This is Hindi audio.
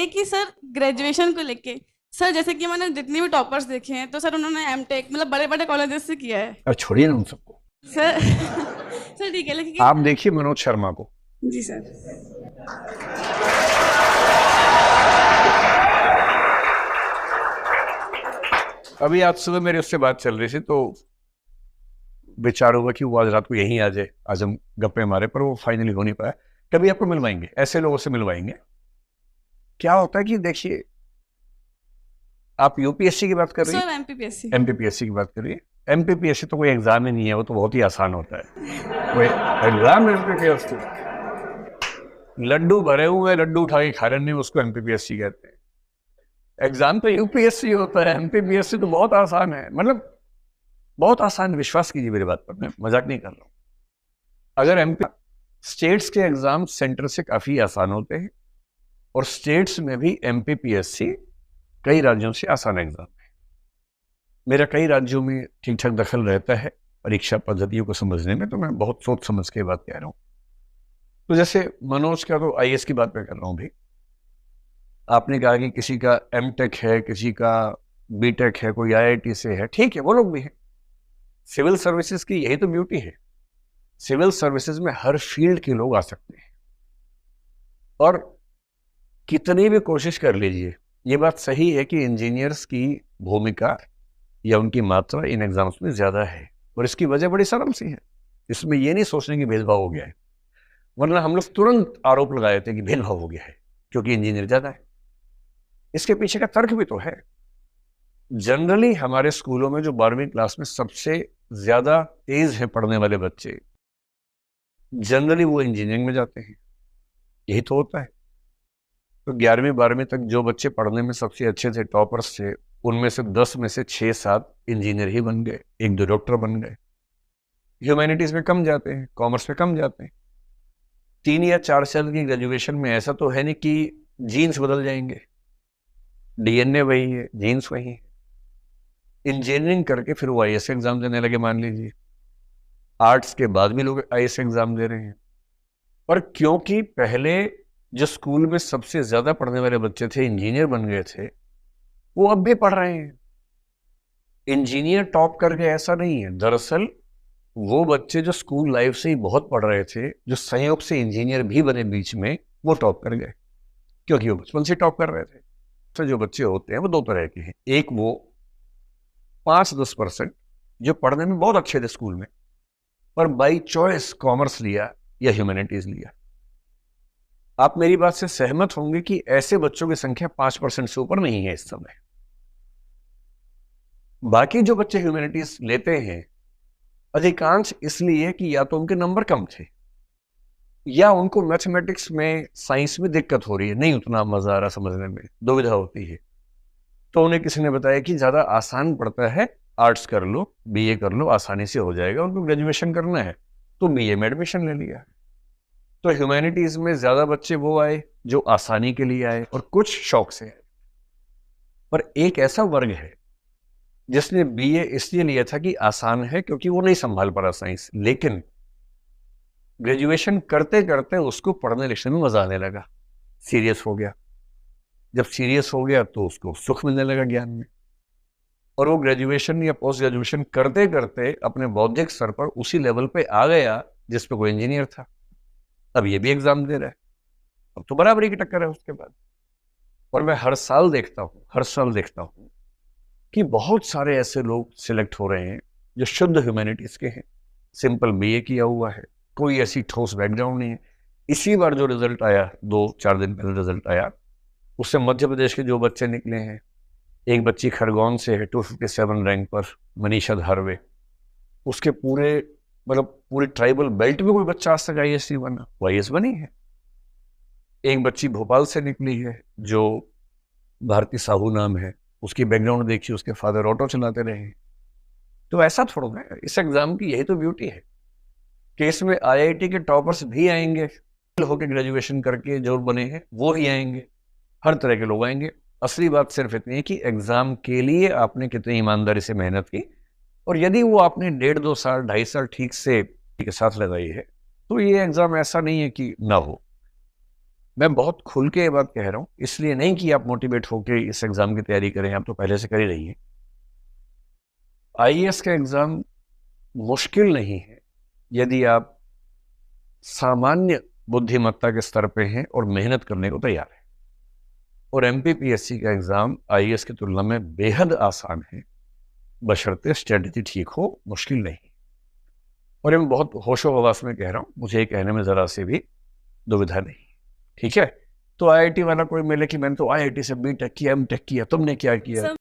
ये कि सर ग्रेजुएशन को लेके सर, जैसे कि मैंने जितने भी टॉपर्स देखे हैं तो सर उन्होंने एमटेक मतलब बड़े बड़े कॉलेजेस से किया है। अब छोड़िए ना उन सबको। सर सर ठीक है लेकिन। आप देखिए मनोज शर्मा को। जी सर। अभी आज सुबह मेरे उससे बात चल रही थी तो विचार हुआ कि वो आज रात को यहीं आ जाए, आज हम गप्पे मारे, पर वो फाइनली हो नहीं पाया। कभी आपको मिलवाएंगे, ऐसे लोगों से मिलवाएंगे। क्या होता है कि देखिए, आप यूपीएससी की बात कर रही सर है, एमपीपीएससी। एमपीपीएससी की बात कर रही है। एमपीपीएससी तो कोई एग्जाम ही नहीं है, वो तो बहुत ही आसान होता है। कोई एग्जाम एमपीपीएससी, लड्डू भरे हुए लड्डू उठा के खा रहे हैं, उसको एमपीपीएससी कहते हैं। एग्जाम तो यूपीएससी होता है, एमपीपीएससी तो बहुत आसान है, मतलब बहुत आसान। विश्वास कीजिए मेरी बात पर, मैं मजाक नहीं कर रहा हूँ। अगर एमपी स्टेट्स के एग्जाम सेंटर से काफी आसान होते हैं, और स्टेट्स में भी एमपीपीएससी कई राज्यों से आसान एग्जाम है। मेरा कई राज्यों में ठीक ठाक दखल रहता है परीक्षा पद्धतियों को समझने में, तो मैं बहुत सोच समझ के बात कह रहा हूँ। तो जैसे मनोज का, तो आईएएस की बात मैं कर रहा हूँ भी। आपने कहा कि किसी का एमटेक है, किसी का बीटेक है, कोई आईआईटी से है, ठीक है, वो लोग भी हैं। सिविल सर्विसेज की यही तो ब्यूटी है, सिविल सर्विसेज में हर फील्ड के लोग आ सकते हैं। और कितनी भी कोशिश कर लीजिए, ये बात सही है कि इंजीनियर्स की भूमिका या उनकी मात्रा इन एग्जाम्स में ज्यादा है, और इसकी वजह बड़ी सरल सी है। इसमें ये नहीं सोचने की भेदभाव हो गया है, वरना हम लोग तुरंत आरोप लगाए थे कि भेदभाव हो गया है क्योंकि इंजीनियर ज्यादा है। इसके पीछे का तर्क भी तो है। जनरली हमारे स्कूलों में जो 12वीं क्लास में सबसे ज्यादा तेज है पढ़ने वाले बच्चे, जनरली वो इंजीनियरिंग में जाते हैं। यही तो होता है। तो 11वीं 12वीं तक जो बच्चे पढ़ने में सबसे अच्छे थे, टॉपर्स थे, उनमें से 10 में से 6-7 इंजीनियर ही बन गए, 1-2 डॉक्टर बन गए। ह्यूमैनिटीज में कम जाते हैं, कॉमर्स में कम जाते हैं। 3 या 4 साल की ग्रेजुएशन में ऐसा तो है नहीं कि जीन्स बदल जाएंगे, डीएनए वही है, जीन्स वही है। इंजीनियरिंग करके फिर वो आईएएस एग्जाम देने लगे, मान लीजिए। आर्ट्स के बाद भी लोग आईएएस एग्जाम दे रहे हैं। और क्योंकि पहले जो स्कूल में सबसे ज्यादा पढ़ने वाले बच्चे थे इंजीनियर बन गए थे, वो अब भी पढ़ रहे हैं। इंजीनियर टॉप कर गए ऐसा नहीं है। दरअसल वो बच्चे जो स्कूल लाइफ से ही बहुत पढ़ रहे थे, जो संयोग से इंजीनियर भी बने बीच में, वो टॉप कर गए क्योंकि वो बचपन से टॉप कर रहे थे। तो जो बच्चे होते हैं वो दो तरह के हैं। एक वो 5-10% जो पढ़ने में बहुत अच्छे थे स्कूल में, पर बाई चॉइस कॉमर्स लिया या ह्यूमैनिटीज लिया। आप मेरी बात से सहमत होंगे कि ऐसे बच्चों की संख्या 5% से ऊपर नहीं है इस समय। बाकी जो बच्चे ह्यूमैनिटीज लेते हैं, अधिकांश इसलिए कि या तो उनके नंबर कम थे, या उनको मैथमेटिक्स में, साइंस में दिक्कत हो रही है, नहीं उतना मजा आ रहा समझने में, दुविधा होती है। तो उन्हें किसी ने बताया कि ज्यादा आसान पड़ता है, आर्ट्स कर लो, बीए कर लो, आसानी से हो जाएगा। उनको ग्रेजुएशन करना है तो बीए में एडमिशन ले लिया। तो ह्यूमैनिटीज में ज्यादा बच्चे वो आए जो आसानी के लिए आए और कुछ शौक से आए। पर एक ऐसा वर्ग है जिसने बीए इसलिए लिया था कि आसान है, क्योंकि वो नहीं संभाल पा रहा साइंस, लेकिन ग्रेजुएशन करते करते उसको पढ़ने लिखने में मजा आने लगा, सीरियस हो गया। जब सीरियस हो गया तो उसको सुख मिलने लगा ज्ञान में, और वो ग्रेजुएशन या पोस्ट ग्रेजुएशन करते करते अपने बौद्धिक स्तर पर उसी लेवल पे आ गया जिस पे कोई इंजीनियर था। अब ये भी एग्जाम दे रहा है, अब तो बराबरी की टक्कर है उसके बाद। और मैं हर साल देखता हूँ कि बहुत सारे ऐसे लोग सिलेक्ट हो रहे हैं जो शुद्ध ह्यूमैनिटीज के हैं, सिंपल बीए किया हुआ है, कोई ऐसी ठोस बैकग्राउंड नहीं है। इसी बार जो रिजल्ट आया, 2-4 दिन पहले रिजल्ट आया, उससे मध्य प्रदेश के जो बच्चे निकले हैं, एक बच्ची खरगोन से है 257 रैंक पर, मनीषा धारवे। उसके पूरे मतलब पूरे ट्राइबल बेल्ट में कोई बच्चा आज तक आईएएस नहीं बना, वो आईएएस बनी है। एक बच्ची भोपाल से निकली है जो भारती साहू नाम है, उसकी बैकग्राउंड देखिए, उसके फादर ऑटो चलाते रहे हैं। तो ऐसा थोड़ा है, इस एग्जाम की यही तो ब्यूटी है कि इसमें आईआईटी के टॉपर्स भी आएंगे, होकर ग्रेजुएशन करके जो बने हैं वो ही आएंगे, हर तरह के लोग आएंगे। असली बात सिर्फ इतनी है कि एग्जाम के लिए आपने कितनी ईमानदारी से मेहनत की, और यदि वो आपने 1.5-2 साल 2.5 साल ठीक से के साथ लगाई है, तो ये एग्जाम ऐसा नहीं है कि ना हो। मैं बहुत खुल के ये बात कह रहा हूँ, इसलिए नहीं कि आप मोटिवेट होके इस एग्जाम की तैयारी करें, आप तो पहले से कर ही रही हैं। आईएएस का एग्जाम मुश्किल नहीं है यदि आप सामान्य बुद्धिमत्ता के स्तर पे हैं और मेहनत करने को तैयार हैं। और एमपीपीएससी का एग्जाम आईएएस की तुलना में बेहद आसान है, बशर्ते स्ट्रेटजी ठीक हो, मुश्किल नहीं। और ये मैं बहुत होशो हवास में कह रहा हूँ, मुझे ये कहने में जरा से भी दुविधा नहीं। ठीक है, तो आईआईटी वाला कोई मिले कि मैंने तो आईआईटी से बीटेक किया, एमटेक किया, तुमने क्या किया?